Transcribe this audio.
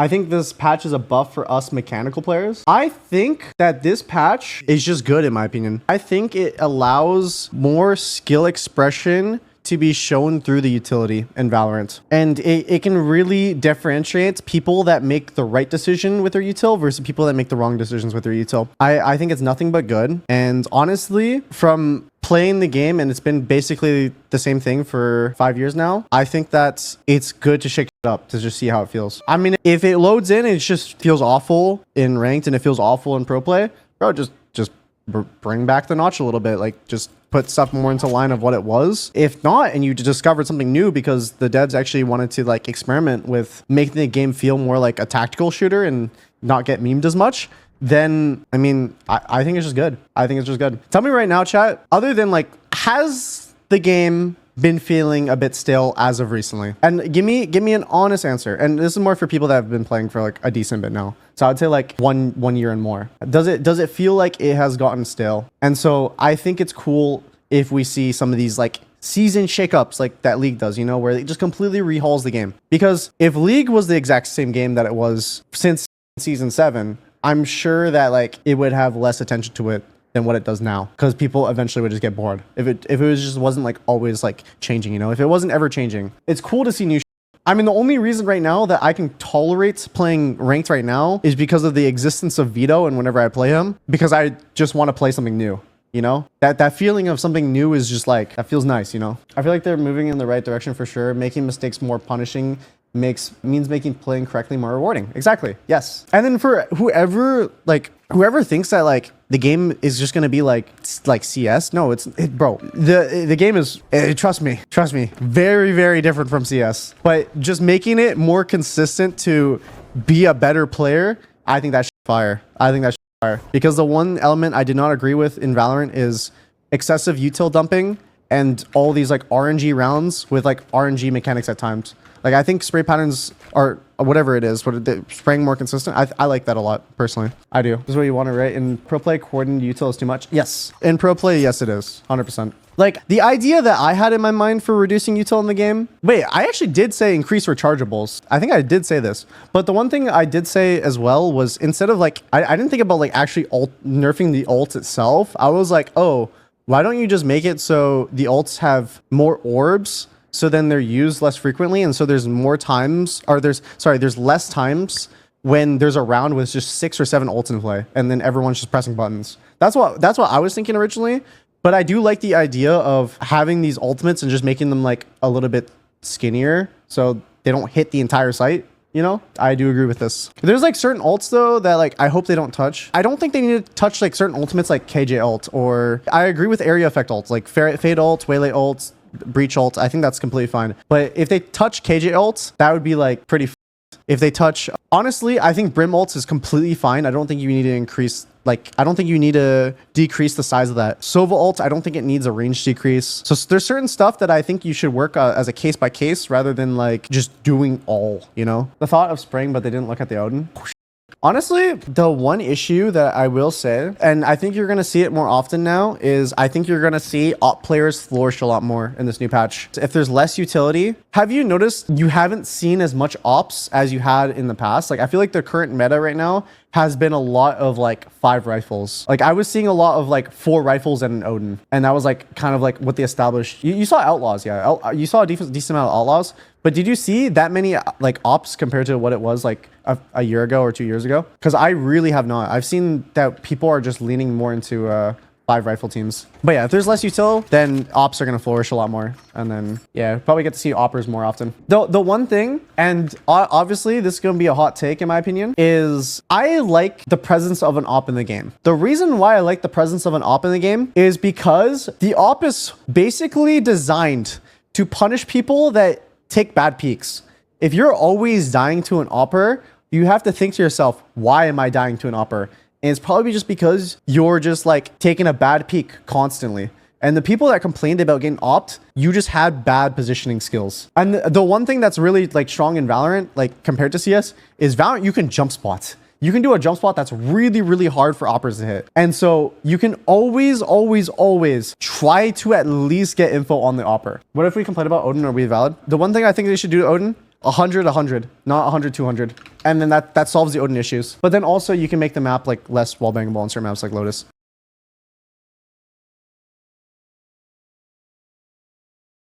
I think this patch is a buff for us mechanical players. I think that this patch is just good in my opinion. I think it allows more skill expression to be shown through the utility in Valorant. And it can really differentiate people that make the right decision with their util versus people that make the wrong decisions with their util. I think it's nothing but good. And honestly, from playing the game, and it's been basically the same thing for 5 years now, I think that it's good to shake it up to just see how it feels. I mean, if it loads in, it just feels awful in ranked and it feels awful in pro play, bro, just bring back the notch a little bit. Like, just put stuff more into line of what it was. If not, and you discovered something new because the devs actually wanted to like experiment with making the game feel more like a tactical shooter and not get memed as much, then I mean, I think it's just good. I think it's just good. Tell me right now, chat, other than like, has the game been feeling a bit stale as of recently? And give me an honest answer. And this is more for people that have been playing for like a decent bit now. So I'd say like one year and more. Does it feel like it has gotten stale? And so I think it's cool if we see some of these like season shakeups like that League does, you know, where it just completely rehauls the game. Because if League was the exact same game that it was since season 7, I'm sure that like it would have less attention to it than what it does now, because people eventually would just get bored if it was just wasn't like always like changing, you know, if it wasn't ever changing. It's cool to see new I mean, the only reason right now that I can tolerate playing ranked right now is because of the existence of Vito, and whenever I play him, because I just want to play something new, you know. That feeling of something new is just like, that feels nice, you know. I feel like they're moving in the right direction for sure. Making mistakes more punishing means making playing correctly more rewarding. Exactly. Yes. And then for whoever thinks that like the game is just gonna be like CS, no, bro. The game is, trust me, very, very different from CS. But just making it more consistent to be a better player, I think that's fire. Because the one element I did not agree with in Valorant is excessive util dumping and all these like RNG rounds with like RNG mechanics at times. Like, I think spray patterns are, whatever it is, spraying more consistent. I like that a lot, personally. I do. This is what you want to write. In pro play, coordinated util is too much. Yes. In pro play, yes, it is. 100%. Like, the idea that I had in my mind for reducing util in the game... Wait, I actually did say increase rechargeables. I think I did say this. But the one thing I did say as well was, instead of like... I didn't think about like actually nerfing the ult itself. I was like, oh, why don't you just make it so the ults have more orbs, so then they're used less frequently, and so there's more times, or there's less times when there's a round with just 6 or 7 ults in play, and then everyone's just pressing buttons. That's what I was thinking originally, but I do like the idea of having these ultimates and just making them like a little bit skinnier, so they don't hit the entire site. You know, I do agree with this. There's like certain ults though that like I hope they don't touch. I don't think they need to touch like certain ultimates like KJ ult, or I agree with area effect ults like Fade ult, Waylay ult, Breach ult. I think that's completely fine. But if they touch KJ ults, that would be like pretty if they touch. Honestly, I think Brim ults is completely fine. I don't think you need to increase, like, I don't think you need to decrease the size of that. Sova ult, I don't think it needs a range decrease. So there's certain stuff that I think you should work as a case by case rather than like just doing all, you know? The thought of spraying, but they didn't look at the Odin. Honestly, the one issue that I will say, and I think you're going to see it more often now, is I think you're going to see op players flourish a lot more in this new patch. If there's less utility, have you noticed you haven't seen as much ops as you had in the past? Like, I feel like the current meta right now has been a lot of like 5 rifles. Like, I was seeing a lot of like 4 rifles and an Odin, and that was like kind of like what they established. You saw outlaws, yeah. You saw a decent amount of outlaws, but did you see that many like ops compared to what it was like a year ago or 2 years ago? Because I really have not. I've seen that people are just leaning more into 5 rifle teams. But yeah, if there's less util, then ops are going to flourish a lot more. And then, yeah, probably get to see oppers more often. The one thing, and obviously this is going to be a hot take in my opinion, is I like the presence of an op in the game. The reason why I like the presence of an op in the game is because the op is basically designed to punish people that take bad peeks. If you're always dying to an opper, you have to think to yourself, why am I dying to an opper? And it's probably just because you're just like taking a bad peek constantly. And the people that complained about getting opt, you just had bad positioning skills. And the one thing that's really like strong in Valorant, like compared to CS, is Valorant, you can jump spot. You can do a jump spot that's really, really hard for oppers to hit. And so you can always try to at least get info on the opper. What if we complain about Odin? Are we valid? The one thing I think they should do to Odin, 100, not 100, 200. And then that solves the Odin issues. But then also you can make the map like less wall bangable on certain maps like Lotus.